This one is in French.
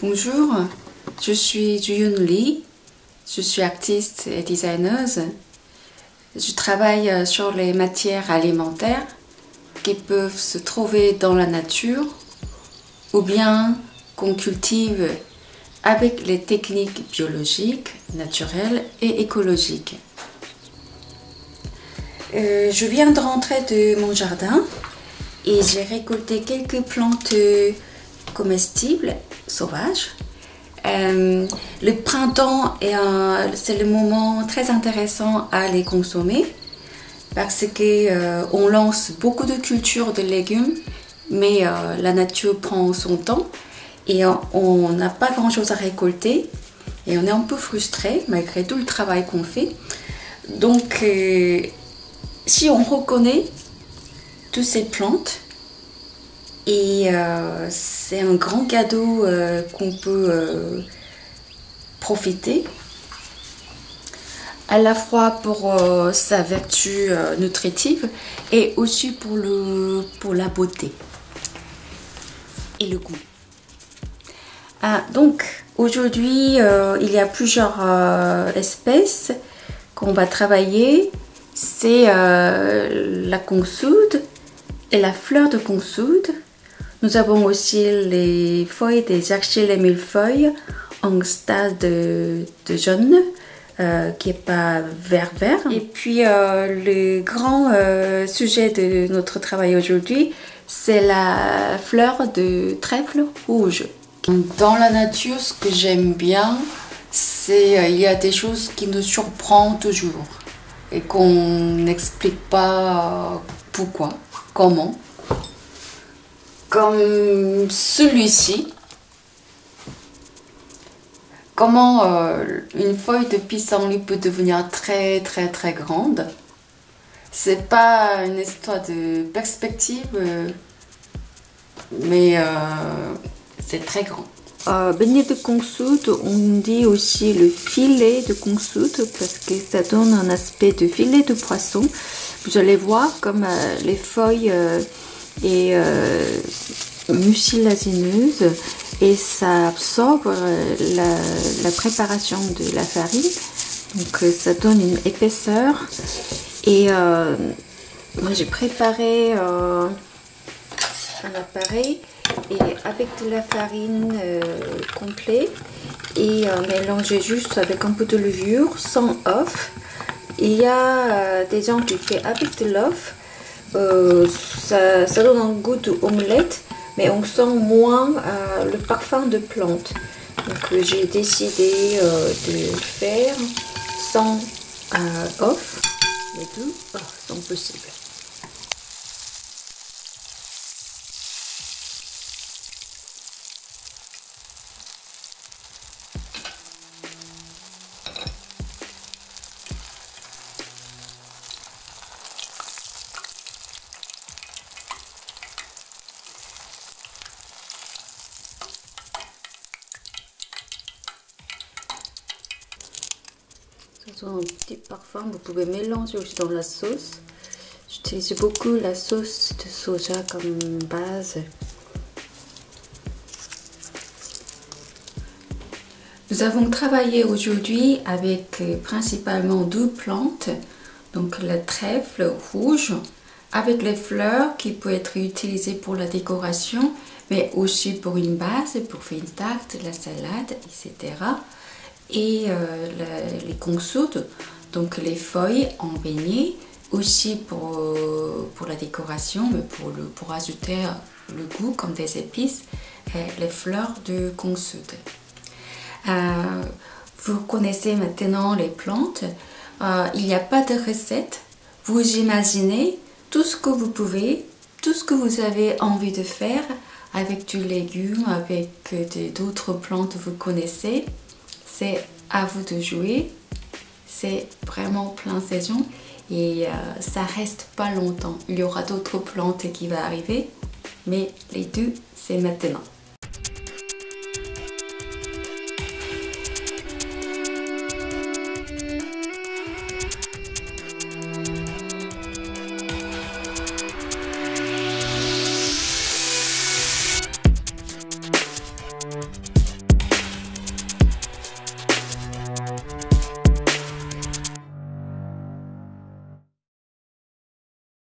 Bonjour, je suis Juyun Lee, je suis artiste et designer. Je travaille sur les matières alimentaires qui peuvent se trouver dans la nature ou bien qu'on cultive avec les techniques biologiques, naturelles et écologiques. Je viens de rentrer de mon jardin et j'ai récolté quelques plantes comestibles sauvages. Le printemps c'est le moment très intéressant à les consommer parce qu'on lance beaucoup de cultures de légumes, mais la nature prend son temps et on n'a pas grand chose à récolter et on est un peu frustré malgré tout le travail qu'on fait. Donc si on reconnaît toutes ces plantes, et c'est un grand cadeau qu'on peut profiter, à la fois pour sa vertu nutritive et aussi pour la beauté et le goût. Donc aujourd'hui, il y a plusieurs espèces qu'on va travailler. C'est la consoude et la fleur de consoude. Nous avons aussi les feuilles des archilles et millefeuilles en stade de jaune, qui n'est pas vert. Et puis le grand sujet de notre travail aujourd'hui, c'est la fleur de trèfle rouge. Dans la nature, ce que j'aime bien, c'est il y a des choses qui nous surprennent toujours et qu'on n'explique pas pourquoi, comment. Comme celui-ci, comment une feuille de pissenlit peut devenir très grande. C'est pas une histoire de perspective, mais c'est très grand. Beignet de consoude, on dit aussi le filet de consoude parce que ça donne un aspect de filet de poisson. Vous allez voir comme les feuilles et mucilagineuse et ça absorbe la préparation de la farine, donc ça donne une épaisseur. Et moi j'ai préparé un appareil et avec de la farine complète et mélangé juste avec un peu de levure sans œuf. Il y a des gens qui font avec de l'œuf. Ça donne un goût d'omelette, mais on sent moins le parfum de plante. Donc j'ai décidé de faire sans œuf. Les deux sont possibles. Un petit parfum, vous pouvez mélanger aussi dans la sauce. J'utilise beaucoup la sauce de soja comme base. Nous avons travaillé aujourd'hui avec principalement deux plantes, donc le trèfle rouge avec les fleurs qui peut être utilisées pour la décoration, mais aussi pour une base, pour faire une tarte, la salade, etc. Et les consoudes, donc les feuilles en beignet, aussi pour la décoration, mais pour ajouter le goût comme des épices, les fleurs de consoude. Vous connaissez maintenant les plantes, il n'y a pas de recette, vous imaginez tout ce que vous pouvez, tout ce que vous avez envie de faire avec du légume, avec d'autres plantes que vous connaissez. C'est à vous de jouer, c'est vraiment plein saison et ça reste pas longtemps. Il y aura d'autres plantes qui vont arriver, mais les deux c'est maintenant.